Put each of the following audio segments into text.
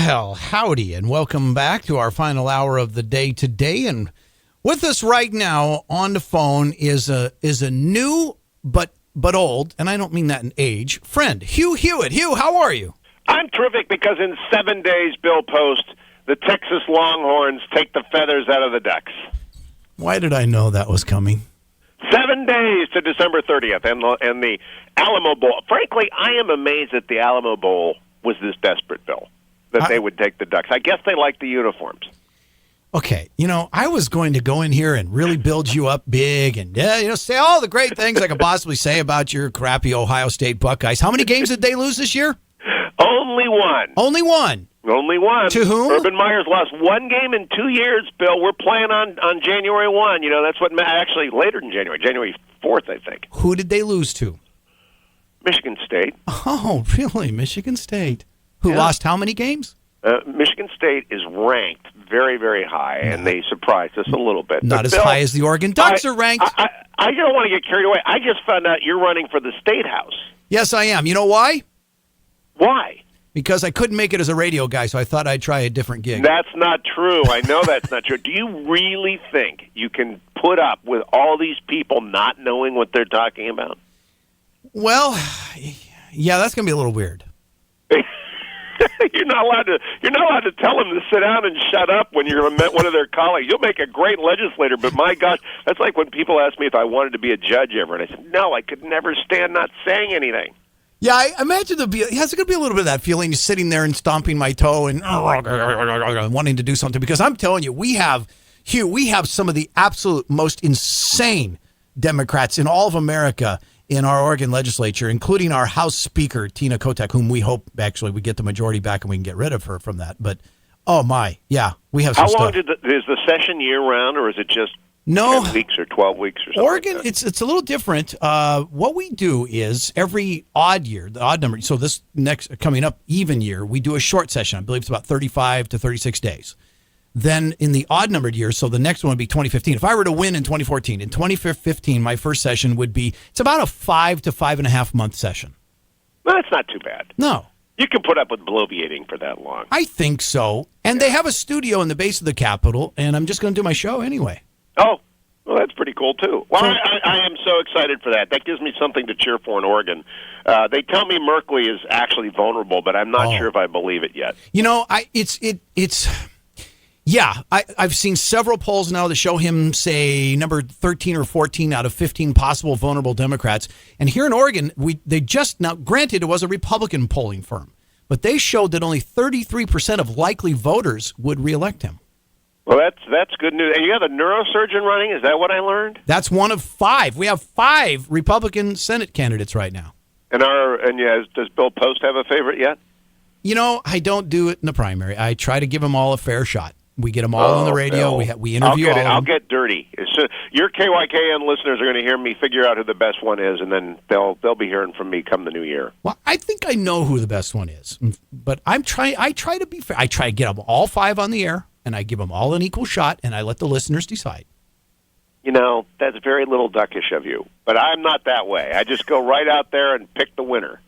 Well, howdy, and welcome back to our final hour of the day today. And with us right now on the phone is a new but old, and I don't mean that in age, friend, Hugh Hewitt. Hugh, how are you? I'm terrific because in 7 days, Bill Post, the Texas Longhorns take the feathers out of the ducks. Why did I know that was coming? 7 days to December 30th and the Alamo Bowl. Frankly, I am amazed that the Alamo Bowl was this desperate, Bill, that they would take the ducks. I guess they like the uniforms. Okay, I was going to go in here and really build you up big and say all the great things I could possibly say about your crappy Ohio State Buckeyes. How many games did they lose this year? Only one. Only one? Only one. To whom? Urban Meyer's lost one game in 2 years, Bill. We're playing on January 1. That's what actually later than January 4th, I think. Who did they lose to? Michigan State. Oh, really? Michigan State. Who lost how many games? Michigan State is ranked very, very high, and they surprised us a little bit. Not as high as the Oregon Ducks are ranked. I don't want to get carried away. I just found out you're running for the State House. Yes, I am. You know why? Why? Because I couldn't make it as a radio guy, so I thought I'd try a different gig. That's not true. I know that's not true. Do you really think you can put up with all these people not knowing what they're talking about? Well, yeah, that's going to be a little weird. You're not allowed to tell them to sit down and shut up when you're one of their colleagues. You'll make a great legislator, but my gosh, that's like when people ask me if I wanted to be a judge ever, and I said, no, I could never stand not saying anything. Yeah, I imagine there's going to be a little bit of that feeling, just sitting there and stomping my toe and wanting to do something. Because I'm telling you, we have some of the absolute most insane Democrats in all of America in our Oregon legislature, including our House Speaker, Tina Kotek, whom we hope actually we get the majority back and we can get rid of her from that. But, oh my, yeah, we have some stuff. How long is the session year-round, or is it just 10 weeks or 12 weeks or something? Oregon, like that? it's a little different. What we do is every odd year, the odd number, so this next coming up even year, we do a short session. I believe it's about 35 to 36 days. Then in the odd numbered years, so the next one would be 2015. If I were to win in 2014, in 2015, my first session would be, it's about a 5 to 5.5 month session. Well, that's not too bad. No. You can put up with bloviating for that long. I think so. And they have a studio in the base of the Capitol, and I'm just going to do my show anyway. Oh, well, that's pretty cool, too. Well, I am so excited for that. That gives me something to cheer for in Oregon. They tell me Merkley is actually vulnerable, but I'm not sure if I believe it yet. I've seen several polls now that show him, say, number 13 or 14 out of 15 possible vulnerable Democrats. And here in Oregon, granted, it was a Republican polling firm, but they showed that only 33% of likely voters would reelect him. Well, that's good news. And you have a neurosurgeon running? Is that what I learned? That's one of 5. We have 5 Republican Senate candidates right now. Does Bill Post have a favorite yet? I don't do it in the primary. I try to give them all a fair shot. We get them all on the radio. Bill. We interview all of them. I'll get dirty. So your KYKN listeners are going to hear me figure out who the best one is, and then they'll be hearing from me come the new year. Well, I think I know who the best one is, but I try to be fair. I try to get them all 5 on the air, and I give them all an equal shot, and I let the listeners decide. That's very little duckish of you, but I'm not that way. I just go right out there and pick the winner.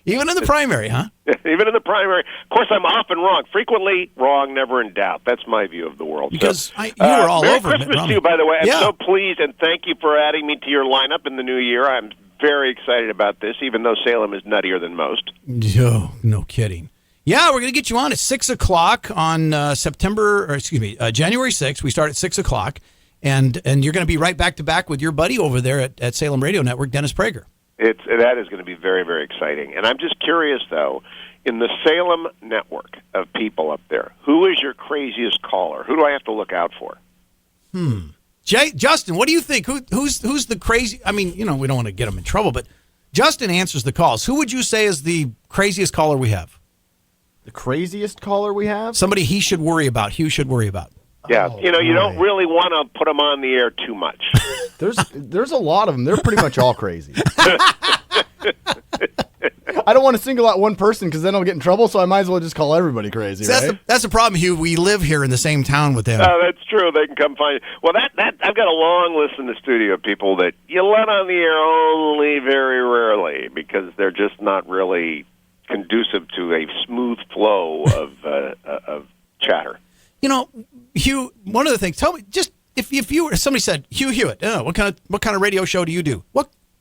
Even in the primary, huh? Even in the primary. Of course, I'm often wrong. Frequently wrong, never in doubt. That's my view of the world. Because you were all Merry over Christmas Mitt Romney. to you, by the way. I'm Yeah. so pleased, and thank you for adding me to your lineup in the new year. I'm very excited about this, even though Salem is nuttier than most. Oh, no kidding. Yeah, we're going to get you on at 6 o'clock on January 6th. We start at 6 o'clock, and you're going to be right back to back with your buddy over there at Salem Radio Network, Dennis Prager. That is going to be very, very exciting. And I'm just curious, though, in the Salem network of people up there, who is your craziest caller? Who do I have to look out for? Justin, what do you think? Who's the crazy? I mean, we don't want to get him in trouble, but Justin answers the calls. Who would you say is the craziest caller we have? The craziest caller we have? Somebody he should worry about. Hugh should worry about. Yeah, you don't really want to put them on the air too much. There's a lot of them. They're pretty much all crazy. I don't want to single out one person because then I'll get in trouble, so I might as well just call everybody crazy, right? That's the problem, Hugh. We live here in the same town with them. Oh, that's true. They can come find you. Well, that I've got a long list in the studio of people that you let on the air only very rarely because they're just not really conducive to a smooth flow Hugh, one of the things, tell me, just if somebody said, Hugh Hewitt, what kind of radio show do you do?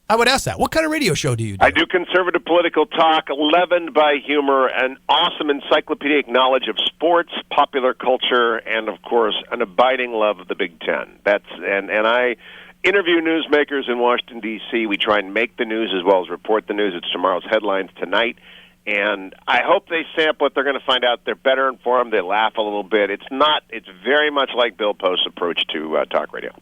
I would ask that. What kind of radio show do you do? I do conservative political talk, leavened by humor, an awesome encyclopedic knowledge of sports, popular culture, and, of course, an abiding love of the Big Ten. And I interview newsmakers in Washington, D.C. We try and make the news as well as report the news. It's tomorrow's headlines tonight. And I hope they sample it. They're going to find out they're better informed. They laugh a little bit. It's very much like Bill Post's approach to talk radio.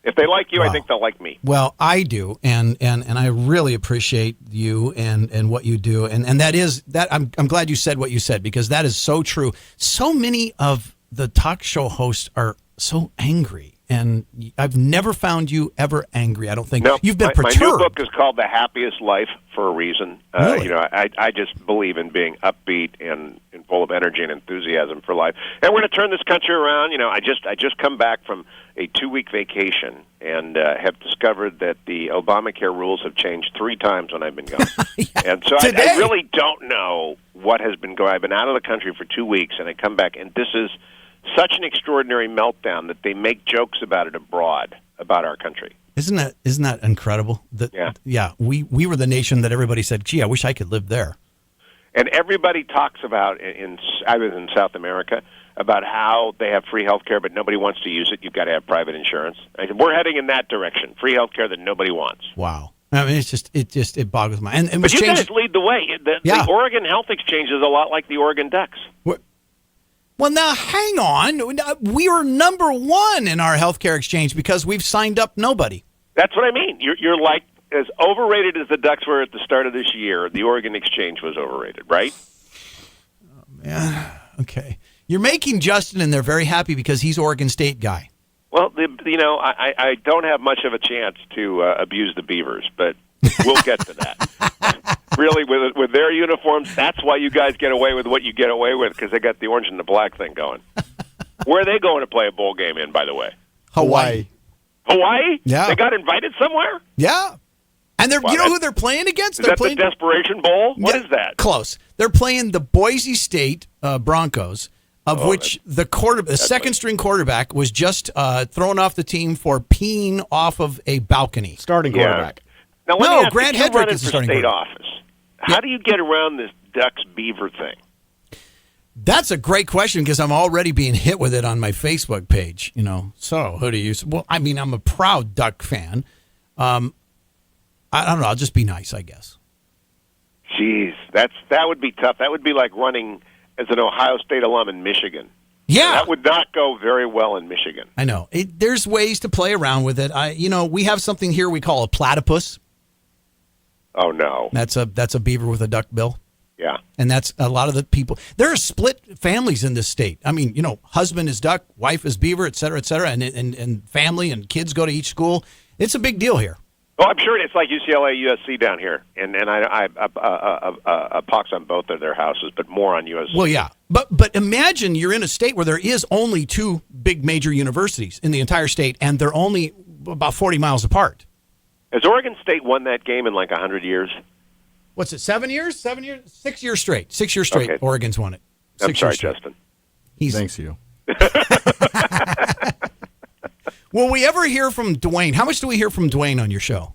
If they like you, I think they'll like me. Well, I do, and I really appreciate you and what you do, and that is that. I'm glad you said what you said, because that is so true. So many of the talk show hosts are so angry, and I've never found you ever angry. I don't think you've been perturbed. My new book is called The Happiest Life for a reason. Really? I just believe in being upbeat and full of energy and enthusiasm for life. And we're going to turn this country around. I just come back from a 2-week vacation and have discovered that the Obamacare rules have changed 3 times when I've been gone. Yeah. And so I really don't know what has been going on. I've been out of the country for 2 weeks, and I come back, and this is such an extraordinary meltdown that they make jokes about it abroad, about our country. Isn't that incredible? Yeah. We were the nation that everybody said, gee, I wish I could live there. And everybody talks about, I was in South America, about how they have free health care, but nobody wants to use it. You've got to have private insurance. We're heading in that direction, free health care that nobody wants. Wow. I mean, it boggles my mind. But you guys lead the way. The Oregon Health Exchange is a lot like the Oregon Ducks. Well, now, hang on. We are number 1 in our healthcare exchange because we've signed up nobody. That's what I mean. You're like, as overrated as the Ducks were at the start of this year, the Oregon Exchange was overrated, right? Yeah. Okay. You're making Justin in there very happy because he's Oregon State guy. Well, I don't have much of a chance to abuse the Beavers, but we'll get to that. Really, with their uniforms, that's why you guys get away with what you get away with, because they got the orange and the black thing going. Where are they going to play a bowl game in, by the way? Hawaii? Yeah. They got invited somewhere? Yeah. And you know who they're playing against? Is that the Desperation Bowl? What is that? Close. They're playing the Boise State Broncos, of which the second-string quarterback was just thrown off the team for peeing off of a balcony. Starting quarterback. Now, Grant Hedrick is the starting state quarterback. office. How do you get around this Ducks-Beaver thing? That's a great question, because I'm already being hit with it on my Facebook page. So who do you? Well, I mean, I'm a proud Duck fan. I don't know. I'll just be nice, I guess. Jeez, that would be tough. That would be like running as an Ohio State alum in Michigan. Yeah, that would not go very well in Michigan. I know. There's ways to play around with it. We have something here we call a platypus. Oh no, that's a beaver with a duck bill. Yeah, and that's a lot of the people. There are split families in this state. I mean, husband is duck, wife is beaver, et cetera, and family and kids go to each school. It's a big deal here. Oh, I'm sure it's like UCLA, USC down here, and I pox on both of their houses, but more on USC. Well, yeah, but imagine you're in a state where there is only 2 big major universities in the entire state, and they're only about 40 miles apart. Has Oregon State won that game in like 100 years? What's it? 7 years? 7 years? 6 years straight. 6 years straight. Okay. Oregon's won it. I'm sorry, Justin. Thanks, you. Will we ever hear from Dwayne? How much do we hear from Dwayne on your show?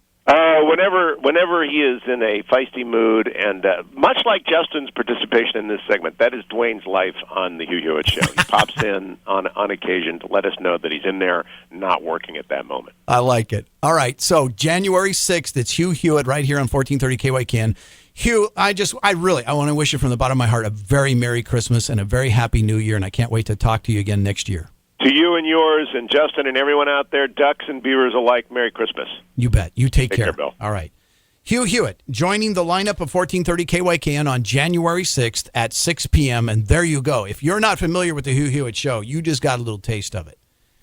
Whenever he is in a feisty mood, and much like Justin's participation in this segment, that is Dwayne's life on the Hugh Hewitt Show. He pops in on occasion to let us know that he's in there, not working at that moment. I like it. All right, so January 6th, it's Hugh Hewitt right here on 1430 KYKN. Hugh, I want to wish you from the bottom of my heart a very Merry Christmas and a very Happy New Year, and I can't wait to talk to you again next year. To you and yours and Justin and everyone out there, Ducks and Beavers alike, Merry Christmas. You bet. You take care. Bill. All right. Hugh Hewitt joining the lineup of 1430 KYKN on January 6th at 6 p.m. And there you go. If you're not familiar with the Hugh Hewitt Show, you just got a little taste of it.